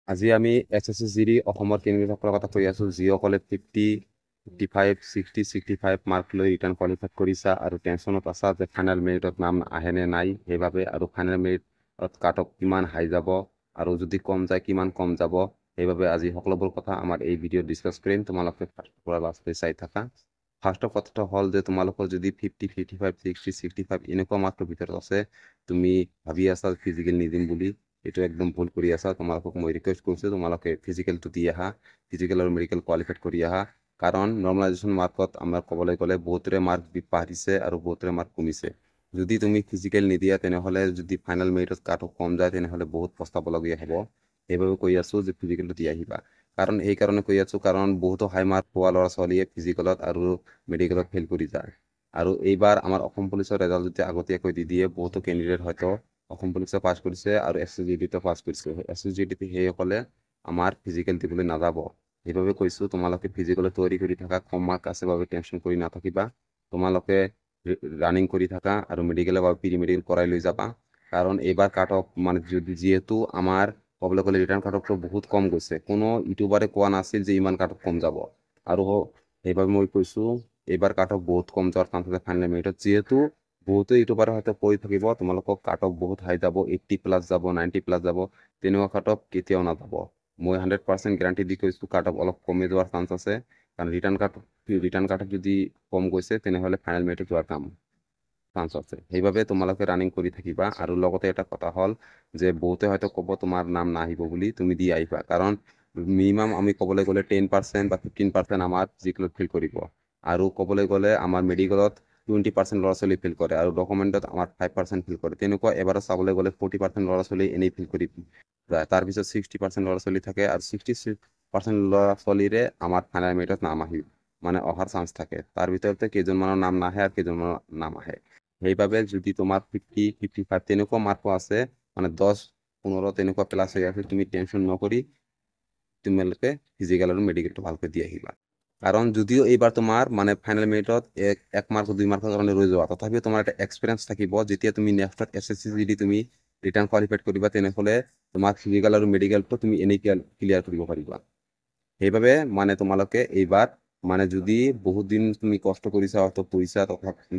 আজি আমি SSC GD অসমৰ কেন্দ্ৰীয়সকলৰ কথা কৈ আছো যিসকলে 55, 60, 65 মাৰ্ক লৈ ৰিটাৰ্ণ কোৱালিফাই কৰিছা আৰু টেনশ্যনত আছা যে ফাইনেল মেৰিটত নাম আহে নে নাই সেইবাবে আৰু ফাইনেল মেৰিটত কাট অফ কিমান হাই যাব আৰু যদি কম যায় কিমান কম যাব সেইবাবে আজি সকলোবোৰ কথা আমাৰ এই ভিডিঅ'ত ডিছকাছ কৰিম। তোমালোকে ফাৰ্ষ্টৰ পৰা লাষ্টলৈ চাই থাকা। ফাৰ্ষ্টৰ কথাটো হ'ল যে তোমালোকৰ যদি 50, 55, 60, 65 এনেকুৱা মাৰ্কৰ ভিতৰত আছে, তুমি ভাবি আছা ফিজিকেল নিদিম বুলি, এইটো একদম ভুল কৰি আছা। তোমালোকক মই ৰিকুৱেষ্ট কৰিছোঁ তোমালোকে ফিজিকেলটো দি আহা, ফিজিকেল আৰু মেডিকেল কোৱালিফাইড কৰি আহা। কাৰণ নৰ্মেলাইজেশ্যন মাৰ্কত আমাৰ ক'বলৈ গ'লে বহুতৰে মাৰ্ক বাঢ়িছে আৰু বহুতৰে মাৰ্ক কমিছে। যদি তুমি ফিজিকেল নিদিয়া তেনেহ'লে যদি ফাইনেল মেৰিটত কাট অফ কম যায় তেনেহ'লে বহুত পস্তাবলগীয়া হ'ব। সেইবাবে কৈ আছোঁ যে ফিজিকেলটো দি আহিবা। কাৰণ এই কাৰণে কৈ আছোঁ কাৰণ বহুতো হাই মাৰ্ক পোৱা ল'ৰা ছোৱালীয়ে ফিজিকেলত আৰু মেডিকেলত ফেইল কৰি যায়। আৰু এইবাৰ আমাৰ অসম পুলিচৰ ৰেজাল্ট যেতিয়া আগতীয়াকৈ দি দিয়ে বহুতো কেণ্ডিডেট হয়তো অসম পুলিচে পাছ কৰিছে আৰু SSGD-টো পাছ কৰিছে। SSGD-টো সেইসকলে আমাৰ ফিজিকেল দিবলৈ নাযাব। সেইবাবে কৈছোঁ তোমালোকে ফিজিকেলত তৈয়াৰী কৰি থাকা, কম মাৰ্ক আছে বাবে টেনশ্যন কৰি নাথাকিবা। তোমালোকে ৰানিং কৰি থাকা আৰু মেডিকেলৰ বাবে প্ৰি মেডিকেল কৰাই লৈ যাবা। কাৰণ এইবাৰ কাট অফ মানে যিহেতু আমাৰ ক'বলৈ গ'লে ৰিটাৰ্ণ কাট অফটো বহুত কম গৈছে, কোনো ইউটিউবাৰে কোৱা নাছিল যে ইমান কাট অফ কম যাব। আৰু সেইবাবে মই কৈছোঁ এইবাৰ কাট অফ বহুত কম যোৱাৰ চান্স আছে ফাইনেল মেৰিটত। যিহেতু বহুতো ইউটিউবাৰে হয়তো কৈ থাকিব তোমালোকক কাট অফ বহুত হাই যাব, 80+ যাব, 90+ যাব, তেনেকুৱা কাট অফ কেতিয়াও নাযাব। মই 100% গেৰাণ্টি দি কৈছোঁ কাট অফ অলপ কমে যোৱাৰ চান্স আছে। কাৰণ ৰিটাৰ্ণ কাট অফ যদি কম গৈছে তেনেহ'লে ফাইনেল মেৰিটত যোৱাৰ চান্স আছে। সেইবাবে তোমালোকে ৰানিং কৰি থাকিবা। আৰু লগতে এটা কথা হ'ল যে বহুতে হয়তো ক'ব তোমাৰ নাম নাহিব বুলি, তুমি দি আহিবা। কাৰণ মিনিমাম আমি ক'বলৈ গ'লে 10% বা 15% আমাৰ ফিজিকেলত ফেইল কৰিব। আৰু ক'বলৈ গ'লে আমাৰ মেডিকেলত 20% ল'ৰা ছোৱালী ফেইল কৰে আৰু ডকুমেণ্টত আমাৰ 5% ফেইল কৰে। তেনেকুৱা এবাৰত চাবলৈ গ'লে 40% ল'ৰা ছোৱালী এনেই ফেইল কৰি যায়। তাৰপিছত 60% ল'ৰা ছোৱালী থাকে আৰু 60% ল'ৰা ছোৱালীৰে আমাৰ ফাইনেল মেৰিটত নাম আহিব মানে অহাৰ চান্স থাকে। তাৰ ভিতৰতে কেইজনমানৰ নাম নাহে আৰু কেইজনমানৰ নাম আহে। সেইবাবে যদি তোমাৰ 50, 55 তেনেকুৱা মাৰ্কো আছে, মানে 10, 15 তেনেকুৱা প্লাছ হৈ আছে, তুমি টেনশ্যন নকৰি তোমালোকে ফিজিকেল আৰু মেডিকেলটো ভালকৈ দি আহিবা। কাৰণ যদিও এইবাৰ তোমাৰ মানে ফাইনেল মেৰিটত 1 মাৰ্ক 2 মাৰ্কৰ কাৰণে ৰৈ যোৱা, তথাপিও তোমাৰ এটা এক্সপিৰিয়েঞ্চ থাকিব। যেতিয়া তুমি নেক্সটত SSC যদি তুমি ৰিটাৰ্ণ কোৱালিফাইড কৰিবা তেনেহ'লে তোমাৰ ফিজিকেল আৰু মেডিকেলটো তুমি এনেই ক্লিয়াৰ কৰিব পাৰিবা। সেইবাবে মানে তোমালোকে এইবাৰ মানে যদি বহুত দিন তুমি কষ্ট কৰিছা অৰ্থ পঢ়িছা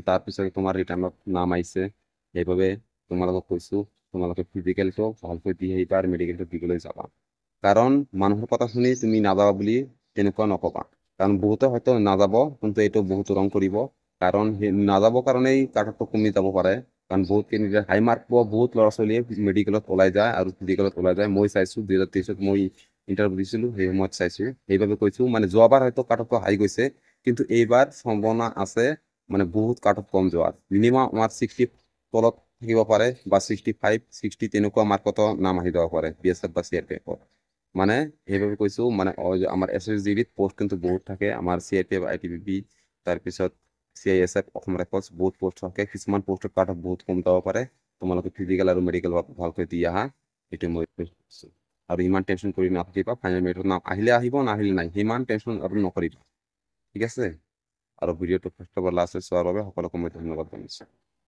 তাৰপিছত তোমাৰ ৰিটাৰ্ণত নাম আহিছে, সেইবাবে তোমালোকক কৈছোঁ তোমালোকে ফিজিকেলটো ভালকৈ দি আহিবা আৰু মেডিকেলটো দিবলৈ যাবা। কাৰণ মানুহৰ কথা শুনি তুমি নাযাবা বুলি তেনেকুৱা নকবা। কাৰণ বহুতে হয়তো নাযাব, কিন্তু এইটো বহুত ৰং কৰিব। কাৰণ সেই নাযাব কাৰণেই কাট অফটো কমি যাব পাৰে। কাৰণ বহুত কেণ্ডিডেট হাই মাৰ্ক পোৱা বহুত ল'ৰা ছোৱালীয়ে মেডিকেলত ওলাই যায় আৰু ফিজিকেলত ওলাই যায়। মই চাইছোঁ 2023-ত মই ইণ্টাৰভিউ দিছিলোঁ, সেই সময়ত চাইছোঁ। সেইবাবে কৈছোঁ মানে যোৱাবাৰ হয়তো কাট অফটো হাই গৈছে, কিন্তু এইবাৰ সম্ভাৱনা আছে মানে বহুত কাট অফ কম যোৱাৰ। মিনিমাম আমাৰ 60 তলত থাকিব পাৰে বা 65, 60 তেনেকুৱা মাৰ্কতো নাম আহি যাব পাৰে BSF বা CRPF-ত। মানে সেইবাবে কৈছোঁ মানে আমাৰ SSGD-ত পোষ্ট কিন্তু বহুত থাকে। আমাৰ CRPF, ITBP, তাৰপিছত CISF, অসম ৰাইফলছ বহুত পোষ্ট থাকে। কিছুমান পোষ্টত কাট অফ বহুত কম যাব পাৰে। তোমালোকে ফিজিকেল আৰু মেডিকেল ভালকৈ দি আহা, এইটো মই কৈছোঁ। আৰু ইমান টেনশ্যন কৰি নাথাকিবা। ফাইনেল মেৰিটত নাম আহিলে আহিব, নাহিলে নাই, সিমান টেনশ্যন আৰু নকৰিবা। ঠিক আছে? আৰু ভিডিঅ'টো ফাৰ্ষ্টৰ পৰা লাষ্টলৈ চোৱাৰ বাবে সকলোকে মই ধন্যবাদ জনাইছোঁ।